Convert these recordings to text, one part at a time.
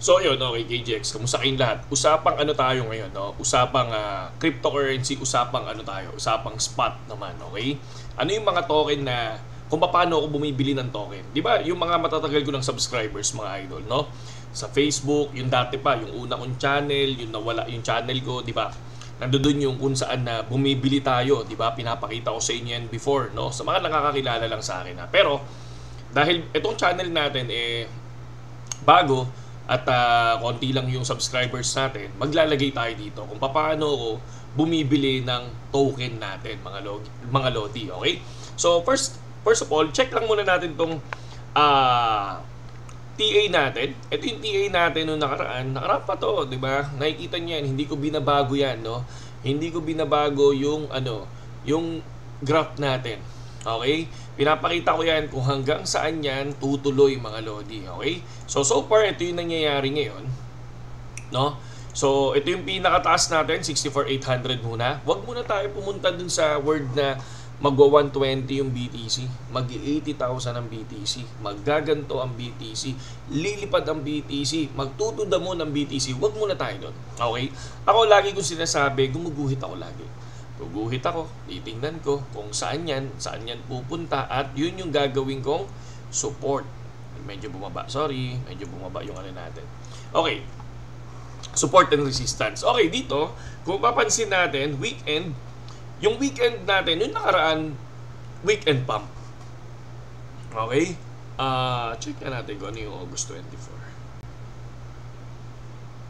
So yun, okay, KGX, kamusta kayong lahat? Usapang ano tayo ngayon, no? Usapang cryptocurrency, usapang ano tayo, usapang spot naman, okay? Ano yung mga token na kung paano ako bumibili ng token? 'Di ba? Yung mga matatagal ko ng subscribers, mga idol, no? Sa Facebook, yung dati pa, yung una kong channel, yung nawala yung channel ko, 'di ba? Nandoon yung kung saan na bumibili tayo, 'di ba? Pinapakita ko sa inyo yan before, no? Sa mga nakakakilala lang sa akin, ha. Pero dahil itong channel natin bago at konti lang yung subscribers natin, maglalagay tayo dito kung paano ko bumibili ng token natin, mga lodi, okay? So first of all, check lang muna natin tong TA natin. Ito yung TA natin nung nakaraan pa to, 'di ba? Nakikita niyo yan, hindi ko binabago yan, no? Hindi ko binabago yung yung graph natin. Okay? Pinapakita ko yan kung hanggang saan yan tutuloy, mga lodi. Okay? So far, ito yung nangyayari ngayon. No? So, ito yung pinakataas natin, 64,800 muna. Huwag muna tayo pumunta dun sa word na magwa 120 yung BTC. Mag-80,000 ang BTC. Maggaganto ang BTC. Lilipad ang BTC. Magtutudamo ng BTC. Huwag muna tayo dun. Okay? Ako lagi kong sinasabi, gumuguhit ako lagi. Guguhit ako, titingnan ko kung saan yan pupunta, at yun yung gagawin kong support. Medyo bumaba, medyo bumaba yung ano natin. Okay, support and resistance. Okay, dito, kung papansin natin, yung weekend natin, yung nakaraan, weekend pump. Okay, check na natin kung ano yung August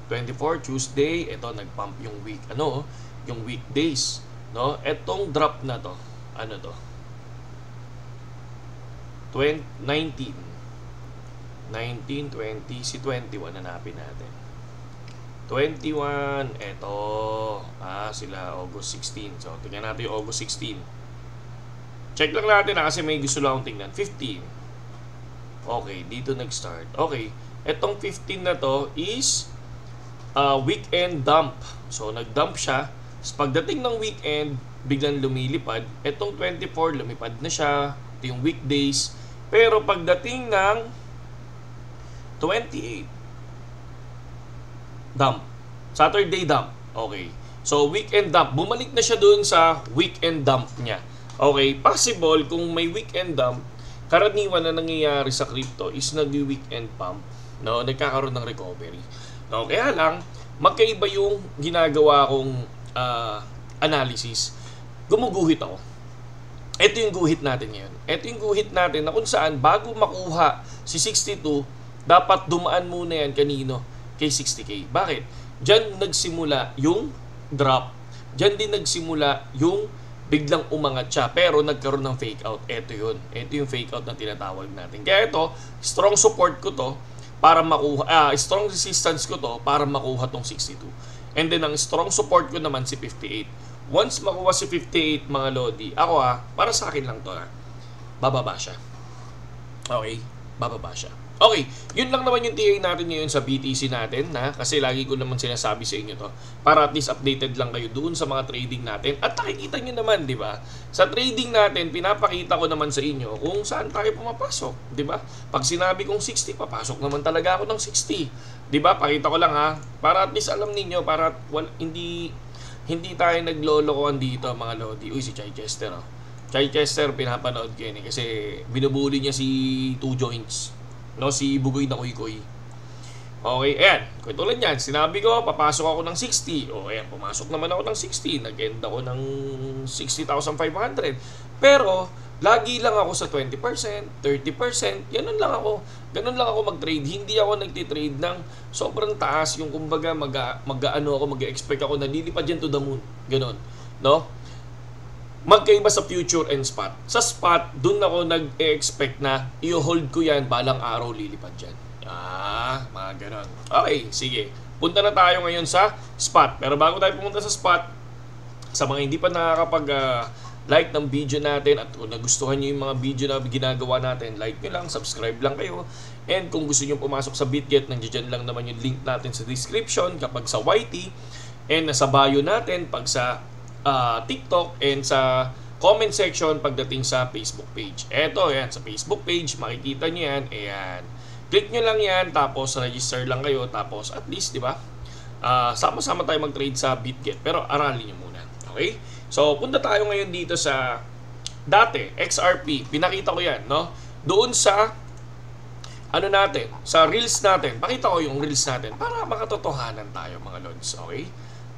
24, Tuesday, ito, nag-pump yung yung weekdays. No, etong drop na to, ano to? 19, 20, si 21 hanapin natin. 21, eto, sila August 16. So, tingnan natin yung August 16. Check lang natin kasi may gusto lang akong tingnan. 15. Okay, dito nag-start. Okay, etong 15 na to is weekend dump. So, nag-dump siya. Pagdating ng weekend, biglang lumilipad. Etong 24, lumipad na siya. Ito yung weekdays. Pero pagdating ng 28, dump. Saturday dump. Okay. So, weekend dump. Bumalik na siya doon sa weekend dump niya. Okay. Possible, kung may weekend dump, karaniwan na nangyayari sa crypto is nag-weekend pump. No? Nagkakaroon ng recovery. No? Kaya lang, magkaiba yung ginagawa kong analysis. Gumuguhit ako. Ito yung guhit natin ngayon. Ito yung guhit natin na kung saan bago makuha si 62, dapat dumaan muna yan kanino? Kay 60K. Bakit? Diyan nagsimula yung drop. Diyan din nagsimula yung biglang umangat siya, pero nagkaroon ng fake out. Ito yun. Ito yung fake out na tinatawag natin. Kaya ito, strong support ko to para makuha, strong resistance ko to para makuha tong 62. And then, ang strong support ko naman si 58. Once makuha si 58, mga lodi, ako para sa akin lang to bababa siya. Okay? Bababa siya. Okay, yun lang naman yung TA natin ngayon sa BTC natin, kasi lagi ko naman sinasabi sa inyo to, para at least updated lang kayo doon sa mga trading natin. At nakikita nyo naman, di ba? Sa trading natin, pinapakita ko naman sa inyo kung saan tayo pumapasok, di ba? Pag sinabi kong 60, papasok naman talaga ako ng 60. Di ba? Pakita ko lang para at least alam niyo, para hindi tayo naglolokohan dito, mga lodi. Uy, si Chai Chester, Chai Chester, pinapanood ko yun kasi binubuli niya si Two Joints. No, si Bugoy na Kuy-Kuy. Okay, ayan. Tulad yan, sinabi ko, papasok ako ng 60. O, ayan, pumasok naman ako ng 60. Nag-end ako ng 60,500. Pero, lagi lang ako sa 20%, 30%. Ganun lang ako mag-trade. Hindi ako nagtitrade ng sobrang taas. Yung kumbaga, mag-expect ako na lilipad yan to the moon. Ganun. No? Magkaiba sa future and spot. Sa spot, dun ako nag-expect na i-hold ko yan, balang araw lilipad dyan. Mga ganon. Okay, sige. Punta na tayo ngayon sa spot. Pero bago tayo pumunta sa spot, sa mga hindi pa nakakapag-like ng video natin, at kung nagustuhan nyo yung mga video na ginagawa natin, like nyo lang, subscribe lang kayo. And kung gusto nyo pumasok sa BitGet, nandiyan lang naman yung link natin sa description kapag sa YT, and nasa bio natin pag sa TikTok, and sa comment section pagdating sa Facebook page. Eto, yan, sa Facebook page, makikita nyo yan. Ayan. Click nyo lang yan, tapos register lang kayo, tapos at least, di ba? Sama-sama tayo mag-trade sa BitGet, pero aralin nyo muna. Okay? So, punta tayo ngayon dito sa dati, XRP. Pinakita ko yan, no? Doon sa ano natin, sa reels natin. Pakita ko yung reels natin para makatotohanan tayo, mga lods. Okay?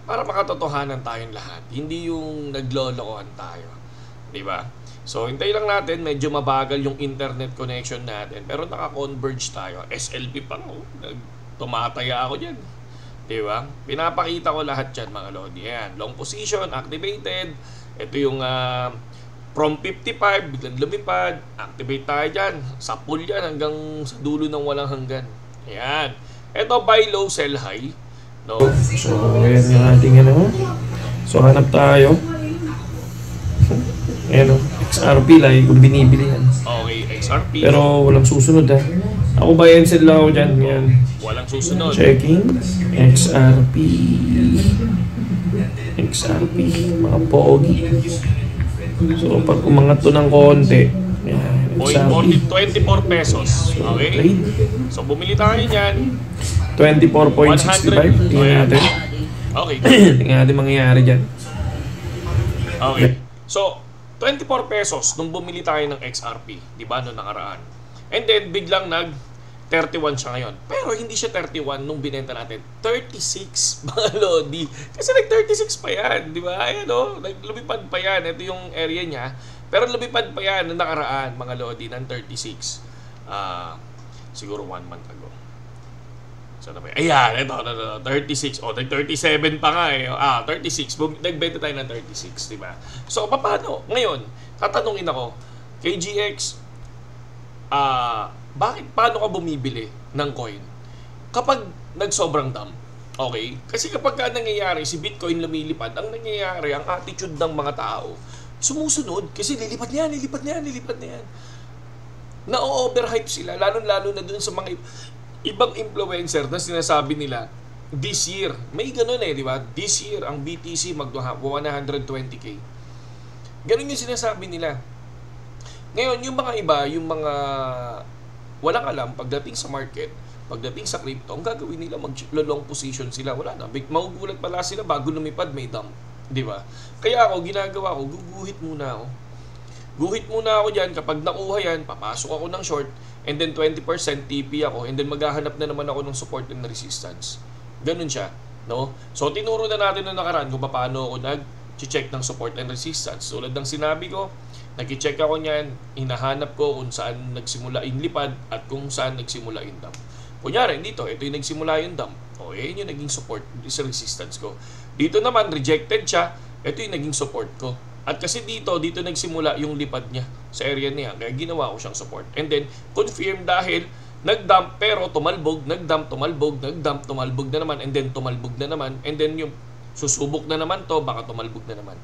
Para makatotohanan tayong lahat. Hindi yung naglolokohan tayo. Diba? So, hintay lang natin. Medyo mabagal yung internet connection natin. Pero naka-converge tayo. SLP pa mo. Tumataya ako dyan. Diba? Pinapakita ko lahat dyan, mga lodi. Ayan. Long position, activated. Ito yung from 55, biglang lumipad. Activate tayo dyan. Sa pool yan hanggang sa dulo ng walang hanggan. Ayan. Ito, buy low, sell high. No? So, ayan yung ating ano. So, hanap tayo. Ayan o, XRP lagi kung binibili yan. Okay, XRP. Pero walang susunod ha. Ako buy and sell lang ako dyan. Ayan. Walang susunod. Checking. XRP. XRP. Mga pogi. So, pag umangat to ng konti. Ayan, XRP. 24 pesos. Okay? Trade. So, bumili tayo niyan. 24.65. Tingnan natin. Okay. Tingnan natin mangyayari dyan. Okay. So, 24 pesos nung bumili tayo ng XRP, di ba, noong nakaraan. And then, biglang 31 siya ngayon. Pero hindi siya 31 nung binenta natin. 36, mga lodi. Kasi nag-36 pa yan, di ba? Ayan o, lumipad pa yan. Ito yung area niya. Pero lumipad pa yan nung nakaraan, mga lodi, ng 36. Siguro 1 month ago. Saan na ba? Ayan, ito, 36. O, nag-37 pa nga eh. 36. Nagbenta tayo ng 36, di ba? So, paano? Ngayon, tatanungin ako, KGX, paano ka bumibili ng coin? Kapag nagsobrang dump, okay? Kasi kapag nangyayari, si Bitcoin lumilipad, ang nangyayari, ang attitude ng mga tao, sumusunod. Kasi lilipad niyan. Na-overhype sila, lalo-lalo na dun sa mga ibang influencer na sinasabi nila, this year, may ganun eh, di ba? This year, ang BTC mag-120k. Ganun yung sinasabi nila. Ngayon, yung mga iba, yung mga walang alam, pagdating sa market, pagdating sa crypto, ang gagawin nila, mag-long position sila, wala na. Magugulat pala sila bago lumipad, may dump. Di ba? Kaya ako, ginagawa ko, guguhit muna ako. Guhit muna ako dyan, kapag nakuha yan, papasok ako ng short, and then 20% TP ako, and then maghahanap na naman ako ng support and resistance. Ganun siya, no? So, tinuro na natin noong nakaraan kung paano ako nag-check ng support and resistance. Tulad ng sinabi ko, nag-check ako niyan, hinahanap ko kung saan nagsimula yung lipad at kung saan nagsimula yung dump. Kunyari, dito, ito yung nagsimula yung dump. O, yan yung naging support sa resistance ko. Dito naman, rejected siya, ito yung naging support ko. At kasi dito nagsimula yung lipad niya sa area niya. Kaya ginawa ko siyang support. And then, confirm dahil nag-dump pero tumalbog, nag-dump, tumalbog, nag-dump, tumalbog na naman, and then tumalbog na naman, and then yung susubok na naman to, baka tumalbog na naman.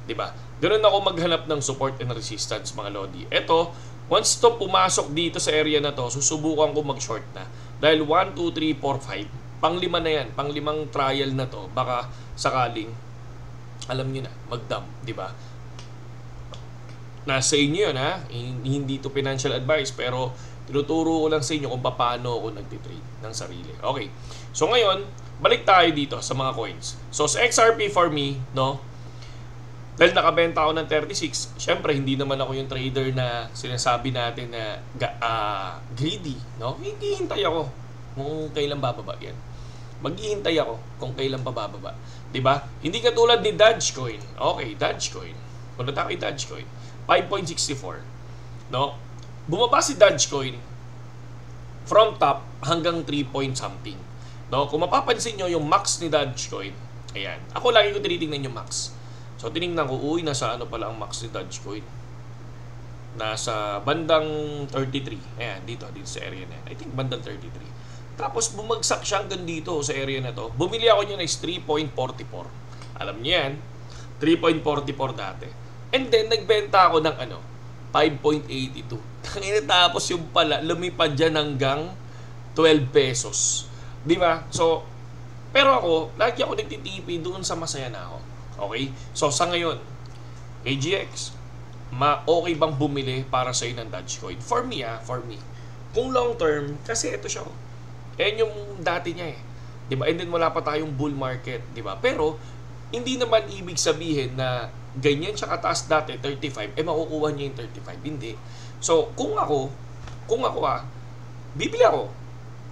Diba? Ganun ako maghanap ng support and resistance, mga lodi. Ito, once to pumasok dito sa area na to, susubukan ko mag-short na. Dahil 1, 2, 3, 4, 5. Pang-5 na yan. Pang-5 trial na to. Baka sakaling alam niyo na, mag-dump, di ba? Nasa inyo yun, ha? Hindi to financial advice, pero tinuturo ko lang sa inyo kung paano ako nagtitrade ng sarili. Okay. So ngayon, balik tayo dito sa mga coins. So sa XRP for me, no? Dahil nakabenta ako ng 36, syempre hindi naman ako yung trader na sinasabi natin na greedy, no? Hihintay ako kung kailan bababa yan. Maghihintay ako kung kailan bababa. Diba? Hindi katulad ni Dogecoin. Okay, Dogecoin. Punta tayo kay Dogecoin. 5.64. No? Bumaba si Dogecoin from top hanggang 3 point something. No? Kung mapapansin nyo yung max ni Dogecoin, ayan. Ako lagi ko tinitingnan yung max. So, tinignan ko, nasa ano pala ang max ni Dogecoin? Nasa bandang 33. Ayan, dito sa area na yan. I think bandang 33. Tapos bumagsak siya hanggang dito sa area na to. Bumili ako niya ng 3.44. Alam niyo yan, 3.44 dati. And then nagbenta ako ng 5.82. Tapos yung pala lumipad diyan hanggang 12 pesos. Di ba? So, pero ako, lagi ako nagtitipi doon sa masaya na ako. Okay? So, sa ngayon, KGX, okay bang bumili para sa'yo ng Dogecoin? For me, Kung long term, kasi ito siya. Yan yung dati niya eh. 'Di ba? And then wala pa tayong bull market, 'di ba? Pero hindi naman ibig sabihin na ganyan siya kataas dati, 35, makukuha niya yung 35. Hindi. So, kung ako bibili ako.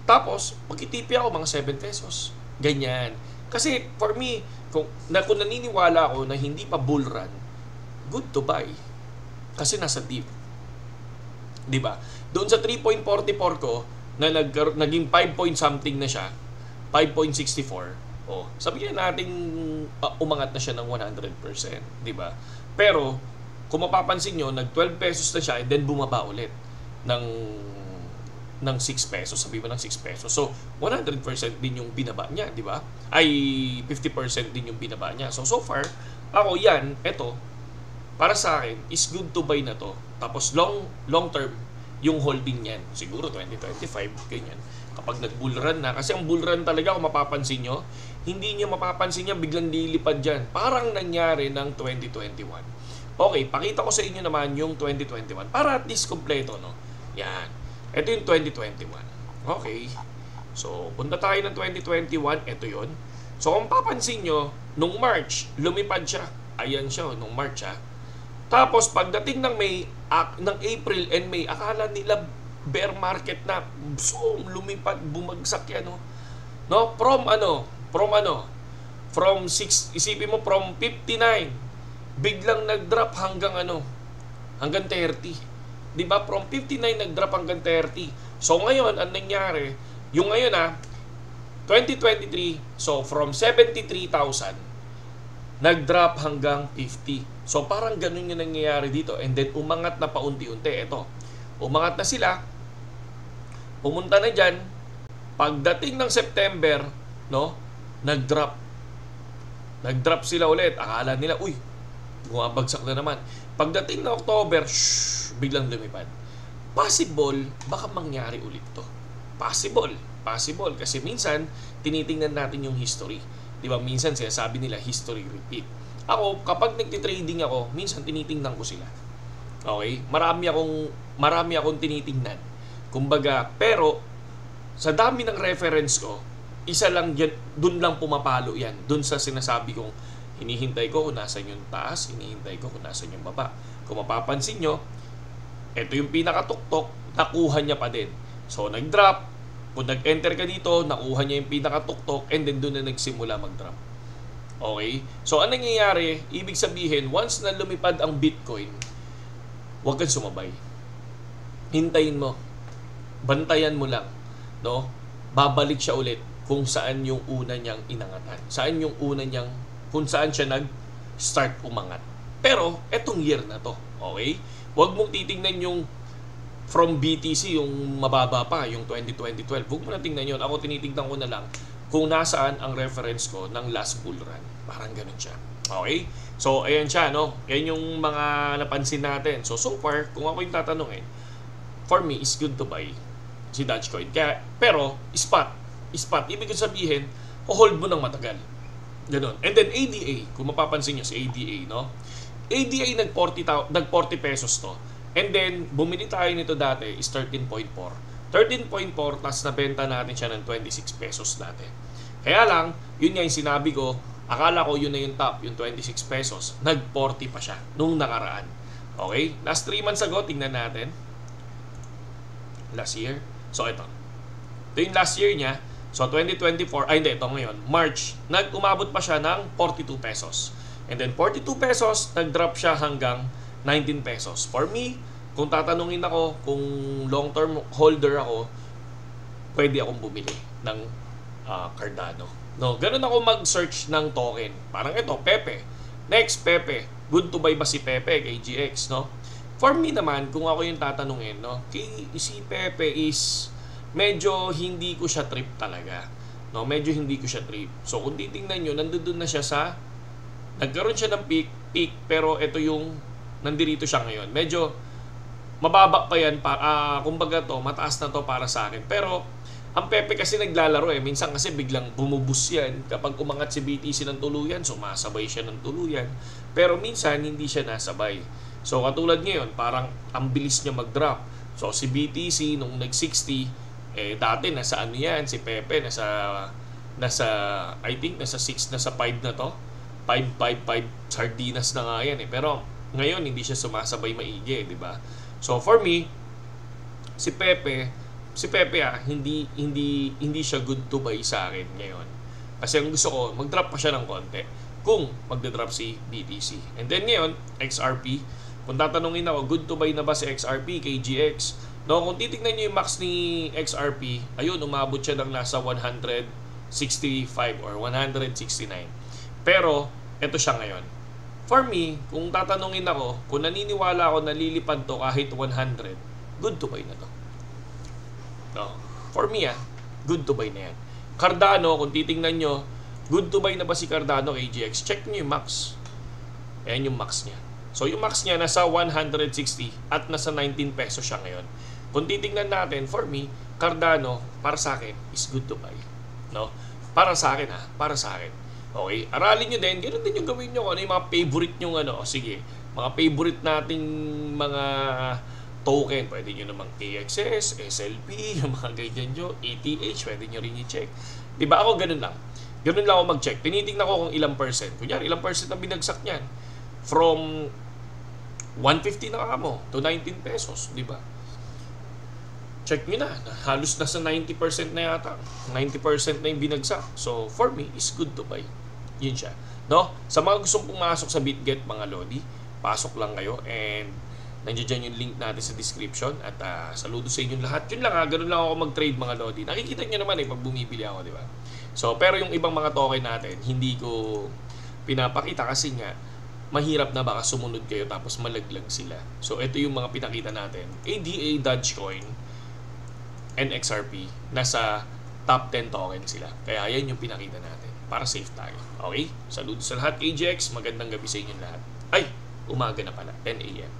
Tapos, magtitipi ako mga 7 pesos. Ganyan. Kasi, for me, kung naniniwala ako na hindi pa bull run, good to buy. Kasi nasa deep. 'Di ba? Doon sa 3.44 ko, na naging 5 point something na siya, 5.64. Sabihin natin umangat na siya ng 100%, 'di ba? Pero kung mapapansin niyo, nag 12 pesos na siya and then bumaba ulit ng 6 pesos, sabi mo ng 6 pesos. So 100% din yung binaba niya, 'di ba? Ay 50% din yung binaba niya. So far, ako eto para sa akin is good to buy na to. Tapos long term yung holding niyan, siguro 2025, ganyan. Kapag nag-bull run na, kasi ang bull run talaga, kung mapapansin nyo, hindi nyo mapapansin niya, biglang lilipad dyan. Parang nangyari ng 2021. Okay, pakita ko sa inyo naman yung 2021, para at least kompleto, no? Yan. Ito yung 2021. Okay. So, punta tayo ng 2021, ito yon. So, kung papansin nyo, nung March, lumipad siya. Ayan siya, nung March, Tapos, pagdating ng April and May, akala nila bear market na, so lumipad, bumagsak yan, no? From 6, isipin mo, from 59, biglang nag-drop hanggang hanggang 30. 'Di ba? From 59 nag-drop hanggang 30. So ngayon, ang nangyari, yung ngayon 2023, so from 73,000 nag-drop hanggang 50. So parang ganun yung nangyayari dito. And then umangat na paunti-unti. Ito, umangat na sila. Pumunta na dyan. Pagdating ng September, nag-drop. Nag-drop sila ulit. Akala nila, bumabagsak na naman. Pagdating ng October, biglang lumipad. Possible, baka mangyari ulit to. Possible. Kasi minsan, tinitingnan natin yung history. Diba, minsan sinasabi nila, history repeat. Ako, kapag nagtitrading ako, minsan tinitingnan ko sila. Okay? Marami akong tinitingnan. Kumbaga, pero sa dami ng reference ko, isa lang yan, dun lang pumapalo yan. Dun sa sinasabi kong hinihintay ko kung nasan yung taas, hinihintay ko kung nasan yung baba. Kung mapapansin nyo, ito yung pinakatuktok, nakuha niya pa din. So, nag-drop. Kung nag-enter ka dito, nakuha niya yung pinakatuktok and then dun na nagsimula mag-drop. Okay? So, anong nangyayari? Ibig sabihin, once na lumipad ang Bitcoin, huwag kang sumabay. Hintayin mo. Bantayan mo lang. No? Babalik siya ulit kung saan yung una niyang inangatan. Kung saan siya nag-start umangat. Pero, etong year na to. Okay? Huwag mong titingnan yung from BTC, yung mababa pa, yung 2012. Huwag mo na tingnan yun. Ako tinitingnan ko na lang kung nasaan ang reference ko ng last bull run. Parang ganun siya. Okay? So, ayan siya, Yan yung mga napansin natin. So far, kung ako yung tatanungin, for me, is good to buy si Dogecoin. Pero, spot. Ibig sabihin, hold mo ng matagal. Ganun. And then, ADA. Kung mapapansin nyo si ADA, ADA nag-40 pesos to. And then, bumili tayo nito dati is 13.4. 13.4, tas nabenta natin siya ng 26 pesos dati. Kaya lang, yun nga yung sinabi ko, akala ko yun na yung top, yung 26 pesos. Nag-40 pa siya nung nakaraan. Okay? Last 3 months ago, tingnan natin. Last year. So, ito. Ito yung last year niya. So, 2024, ito ngayon, March, umabot pa siya ng 42 pesos. And then, 42 pesos, nag-drop siya hanggang 19 pesos. For me, kung tatanungin ako, kung long-term holder ako, pwede akong bumili ng Cardano. Ganun ako mag-search ng token. Parang ito, Pepe. Next, Pepe. Good to buy ba si Pepe kay GX, For me naman, kung ako yung tatanungin, si Pepe is medyo hindi ko siya trip talaga. Medyo hindi ko siya trip. So, kung titingnan nyo, nandun na siya nagkaroon siya ng peak, pero ito yung nandirito siya ngayon. Medyo mababa pa yan, kumbaga mataas na to para sa akin. Pero, ang Pepe kasi naglalaro minsan kasi biglang bumubus yan. Kapag umangat si BTC ng tuluyan, sumasabay siya ng tuluyan. Pero minsan, hindi siya nasabay. So, katulad ngayon, parang ang bilis niya mag-drop. So si BTC nung nag-60, dati nasa ano yan, si Pepe nasa I think nasa 6, nasa 5 na to. 5 sardinas na nga yan eh. Pero ngayon hindi siya sumasabay maigi, di ba? So for me, si Pepe hindi siya good to buy sa akin ngayon. Kasi ang gusto ko, mag-drop pa siya ng konti kung magda-drop si BTC. And then ngayon, XRP, kung tatanungin ako, good to buy na ba si XRP, KGX? No, kung titignan niyo yung max ni XRP, ayun, umabot siya ng nasa 165 or 169. Pero, eto siya ngayon. For me, kung tatanungin ako, kung naniniwala ako na lilipad to kahit 100, good to buy na to. No, for me good to buy na yan. Cardano, kung titingnan nyo, good to buy na ba si Cardano KGX? Check nyo yung max. Ayan yung max niya. So yung max niya nasa 160 at nasa 19 pesos siya ngayon. Kung titingnan natin, for me, Cardano, para sa akin, is good to buy. No? Para sa akin para sa akin. Okay, aralin nyo din, ganoon din yung gawin nyo. Ano yung mga favorite nyo, sige, mga favorite nating mga token, pwede nyo namang AXS, SLP, yung mga ganyan nyo, ETH, pwede nyo rin i-check. Diba ako ganun lang ako mag-check. Tinitingnan ko kung ilang percent. Kunyari, ilang percent ang binagsak niyan. From 150 na kamo to 19 pesos, diba? Check nyo na, halos nasa 90% na yata. 90% na yung binagsak. So, for me, is good to buy. Yun siya. No? Sa mga gustong pumasok sa BitGet, mga Lodi, pasok lang kayo and nandiyan yung link natin sa description at saludo sa inyong lahat. Yun lang ganun lang ako mag-trade mga Lodi. Nakikita nyo naman pag bumibili ako, di ba? So, pero yung ibang mga token natin, hindi ko pinapakita kasi nga, mahirap na baka sumunod kayo tapos malaglag sila. So, ito yung mga pinakita natin. ADA, Dogecoin, and XRP, nasa top 10 token sila. Kaya yan yung pinakita natin para safe tayo. Okay? Saludo sa lahat, KGX. Magandang gabi sa inyong lahat. Ay, umaga na pala. 10 a.m.